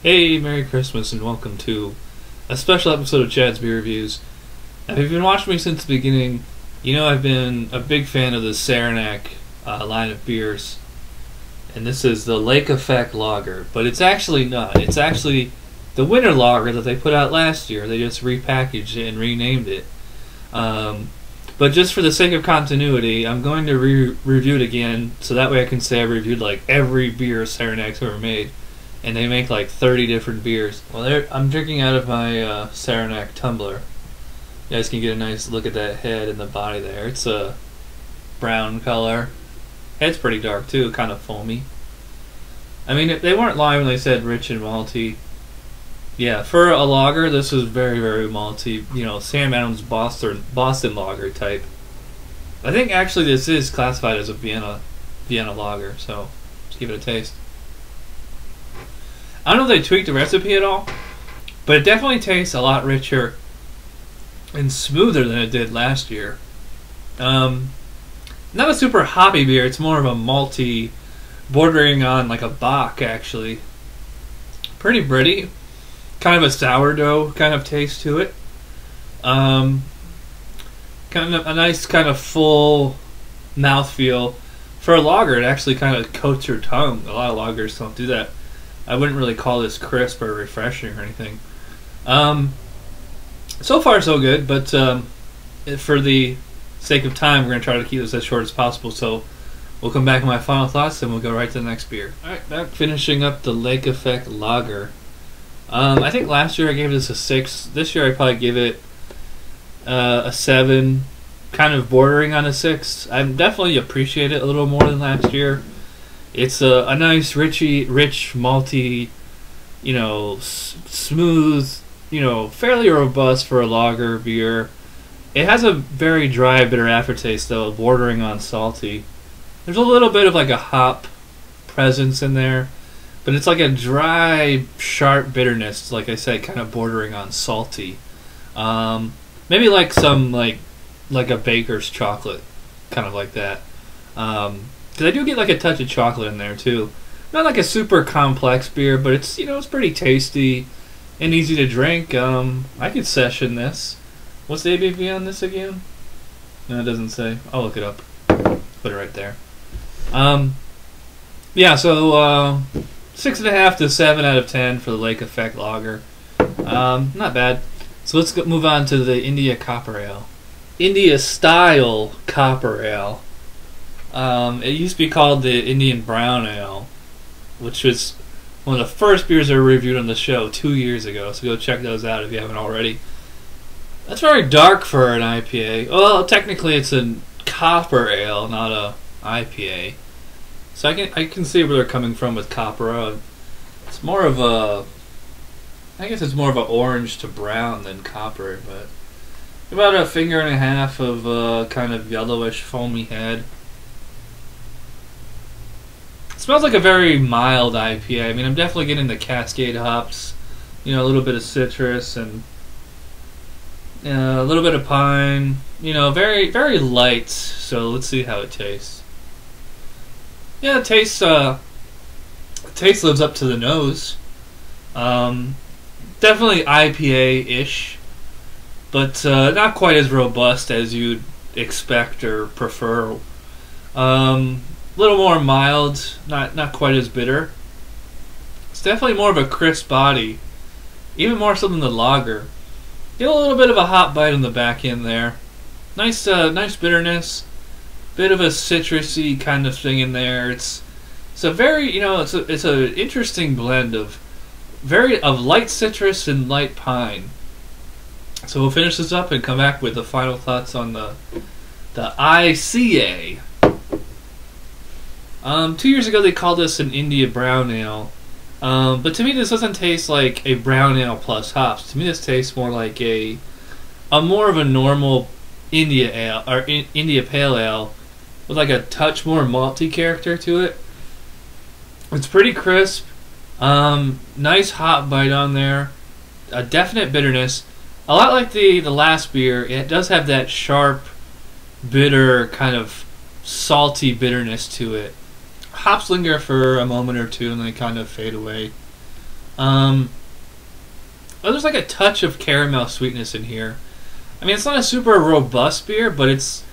Hey, Merry Christmas and welcome to a special episode of Chad's Beer Reviews. Now, if you've been watching me since the beginning, you know I've been a big fan of the Saranac line of beers. And this is the Lake Effect Lager. But it's actually not. It's actually the winter lager that they put out last year. They just repackaged it and renamed it. But just for the sake of continuity, I'm going to review it again, so that way I can say I reviewed like every beer Saranac's ever made. And they make like 30 different beers. Well, I'm drinking out of my Saranac tumbler. You guys can get a nice look at that head and the body there. It's a brown color. Head's pretty dark too, kind of foamy. I mean, they weren't lying when they said rich and malty. Yeah, for a lager, this is very, very malty. You know, Sam Adams Boston lager type. I think actually this is classified as a Vienna lager, so let's give it a taste. I don't know if they tweaked the recipe at all, but it definitely tastes a lot richer and smoother than it did last year. Not a super hoppy beer, it's more of a malty, bordering on like a Bock actually. Pretty bready, kind of a sourdough kind of taste to it. Kind of a nice kind of full mouthfeel. For a lager, it actually kind of coats your tongue. A lot of lagers don't do that. I wouldn't really call this crisp or refreshing or anything. So far so good, but for the sake of time, we're going to try to keep this as short as possible, so we'll come back to my final thoughts and we'll go right to the next beer. Alright, back finishing up the Lake Effect Lager. I think last year I gave this a 6. This year I probably give it a 7, kind of bordering on a 6. I definitely appreciate it a little more than last year. It's a nice, rich, malty, you know, smooth, you know, fairly robust for a lager beer. It has a very dry, bitter aftertaste, though, bordering on salty. There's a little bit of like a hop presence in there, but it's like a dry, sharp bitterness, like I said, kind of bordering on salty. Maybe like some, like a baker's chocolate, kind of like that. Because I do get like a touch of chocolate in there too. Not like a super complex beer, but it's, you know, it's pretty tasty and easy to drink. I could session this. What's the ABV on this again? No, it doesn't say. I'll look it up. Put it right there. Yeah, so 6.5 to 7 out of 10 for the Lake Effect Lager. Not bad. So let's move on to the India Copper Ale. India Style Copper Ale. It used to be called the Indian Brown Ale, which was one of the first beers I reviewed on the show 2 years ago, so go check those out if you haven't already. That's very dark for an IPA. Well, technically it's a copper ale, not a IPA. So I can see where they're coming from with copper. It's more of a, I guess it's more of an orange to brown than copper, but about a finger and a half of kind of yellowish foamy head. It smells like a very mild IPA. I mean, I'm definitely getting the Cascade hops, you know, a little bit of citrus and a little bit of pine. You know, very, very light. So let's see how it tastes. Yeah, it tastes. The taste lives up to the nose. Definitely IPA-ish, but not quite as robust as you'd expect or prefer. A little more mild, not quite as bitter. It's definitely more of a crisp body, even more so than the lager. Get a little bit of a hot bite on the back end there. Nice, nice bitterness, bit of a citrusy kind of thing in there. It's a very, you know, it's an interesting blend of light citrus and light pine. So we'll finish this up and come back with the final thoughts on the ICA. 2 years ago they called this an India Brown Ale, but to me this doesn't taste like a brown ale plus hops. To me this tastes more like a more of a normal India ale or India Pale Ale with like a touch more malty character to it. It's pretty crisp, nice hot bite on there, a definite bitterness, a lot like the last beer. It does have that sharp, bitter kind of salty bitterness to it. Hops linger for a moment or two and they kind of fade away. Oh, there's like a touch of caramel sweetness in here. I mean, it's not a super robust beer, but it's,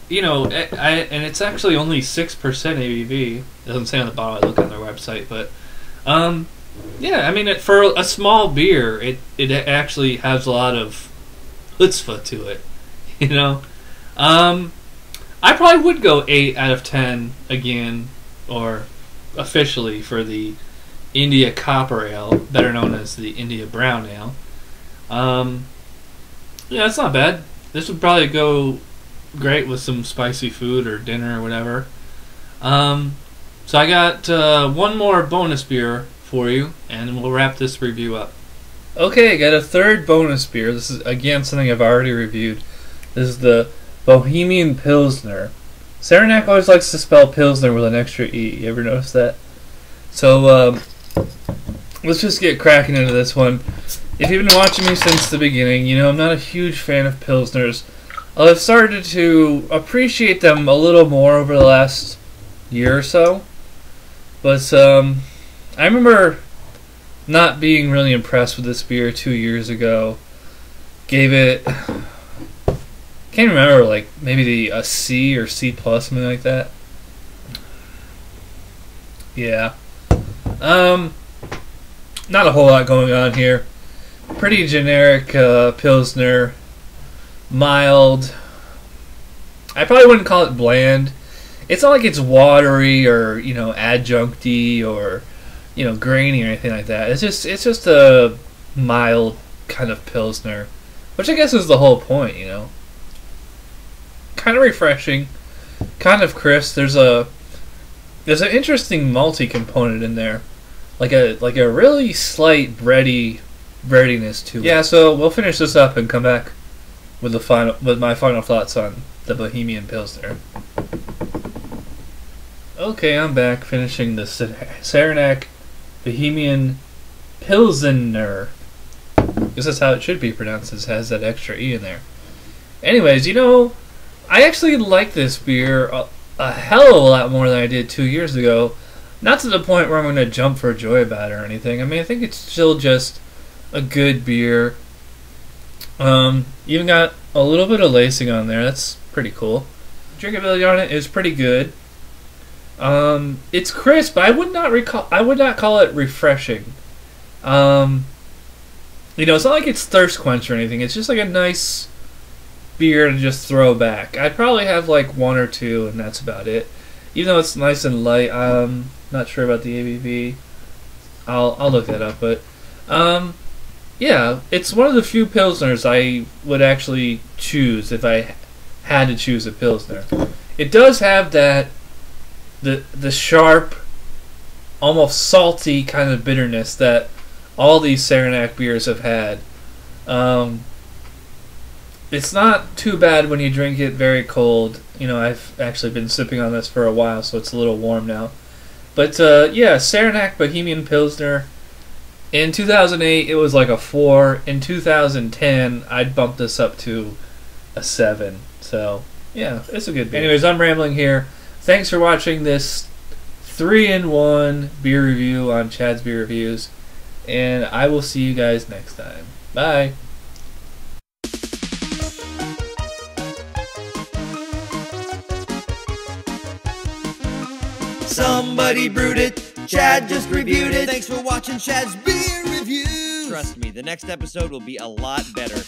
you know, and it's actually only 6% ABV. It doesn't say on the bottle. I look on their website, but yeah, I mean, for a small beer, it actually has a lot of chutzpah to it. You know, I probably would go 8 out of 10 again, or officially, for the India Copper Ale, better known as the India Brown Ale. Yeah, it's not bad. This would probably go great with some spicy food or dinner or whatever. So I got one more bonus beer for you, and we'll wrap this review up. Okay, I got a third bonus beer. This is, again, something I've already reviewed. This is the Bohemian Pilsener. Saranac always likes to spell Pilsner with an extra E. You ever notice that? So, let's just get cracking into this one. If you've been watching me since the beginning, you know I'm not a huge fan of Pilsners. I've started to appreciate them a little more over the last year or so. But, I remember not being really impressed with this beer 2 years ago. Gave it, can't remember, like maybe a C or C+, something like that. Yeah. Not a whole lot going on here. Pretty generic Pilsner. Mild. I probably wouldn't call it bland. It's not like it's watery or, you know, adjuncty or, you know, grainy or anything like that. It's just a mild kind of Pilsner, which I guess is the whole point, you know. Kind of refreshing, kind of crisp. There's an interesting malty component in there, like a really slight breadiness to it. Yeah, so we'll finish this up and come back with my final thoughts on the Bohemian Pilsner. Okay, I'm back finishing the Saranac Bohemian Pilsener. I guess that's how it should be pronounced. It has that extra E in there. Anyways, you know, I actually like this beer a hell of a lot more than I did 2 years ago. Not to the point where I'm going to jump for joy about it or anything. I mean, I think it's still just a good beer. Even got a little bit of lacing on there. That's pretty cool. Drinkability on it is pretty good. It's crisp. I would not call it refreshing. You know, it's not like it's thirst quench or anything. It's just like a nice beer to just throw back. I'd probably have like 1 or 2, and that's about it. Even though it's nice and light, I'm not sure about the ABV. I'll look that up, but yeah, it's one of the few Pilsners I would actually choose if I had to choose a Pilsner. It does have that the sharp, almost salty kind of bitterness that all these Saranac beers have had. It's not too bad when you drink it very cold. You know, I've actually been sipping on this for a while, so it's a little warm now. But yeah, Saranac Bohemian Pilsner. In 2008, it was like a 4. In 2010, I'd bump this up to a 7. So yeah, it's a good beer. Anyways, I'm rambling here. Thanks for watching this 3-in-1 beer review on Chad's Beer Reviews, and I will see you guys next time. Bye. Somebody brewed it, Chad just reviewed it. Thanks for watching Chad's Beer Reviews. Trust me, the next episode will be a lot better.